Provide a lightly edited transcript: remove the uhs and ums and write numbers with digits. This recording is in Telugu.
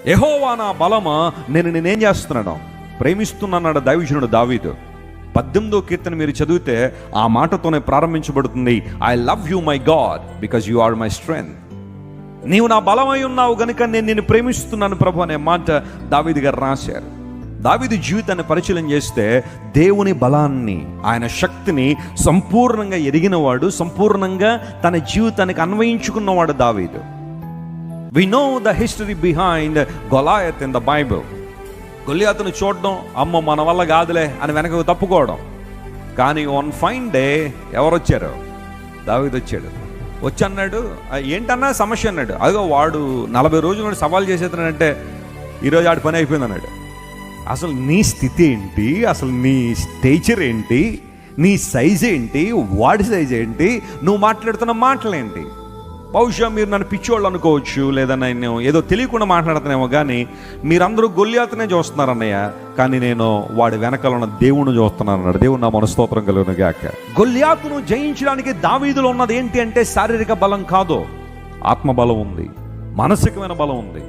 యెహోవా నా బలమా, నేను నేనేం చేస్తున్నాను, ప్రేమిస్తున్నాడు దైవజనుడు దావీదు. 18వ కీర్తన మీరు చదివితే ఆ మాటతోనే ప్రారంభించబడుతుంది. I love you my god because you are my strength. నీవు నా బలమై ఉన్నావు గనుక నేను నిన్ను ప్రేమిస్తున్నాను ప్రభు అనే మాట దావీదు గారు రాశారు. దావీదు జీవితాన్ని పరిశీలన చేస్తే దేవుని బలాన్ని, ఆయన శక్తిని సంపూర్ణంగా ఎరిగినవాడు, సంపూర్ణంగా తన జీవితానికి అన్వయించుకున్నవాడు దావీదు. We know the history behind Goliath in the Bible. గొల్లియాతును చూడడం, అమ్మ మన వల్ల కాదులే అని వెనక తప్పుకోవడం. కానీ వన్ ఫైన్ డే ఎవరు వచ్చారు? దావీదు వచ్చాడు. వచ్చి అన్నాడు, ఏంటన్నా సమస్య అన్నాడు. అదిగో వాడు 40 రోజులు సవాల్ చేసేతనంటే ఈరోజు ఆడి పని అయిపోయింది అన్నాడు. అసలు నీ స్థితి ఏంటి, అసలు నీ స్టేచర్ ఏంటి, నీ సైజ్ ఏంటి, వాడి సైజ్ ఏంటి, నువ్వు మాట్లాడుతున్న మాటలేంటి? బహుశా మీరు నన్ను పిచ్చోళ్ళు అనుకోవచ్చు, లేదా నేను ఏదో తెలియకుండా మాట్లాడుతున్నానేమో, కానీ మీరందరూ గొల్లియాతునే చూస్తున్నారు అన్నయ్య, కానీ నేను వాడి వెనకాల ఉన్న దేవుణ్ణి చూస్తున్నాను అన్నాడు. దేవుడు నా మనస్తోత్రం కలుగును గాక. గొల్లియాతును జయించడానికి దావీదులో ఉన్నది ఏంటి అంటే శారీరక బలం కాదు, ఆత్మబలం ఉంది, మానసికమైన బలం ఉంది.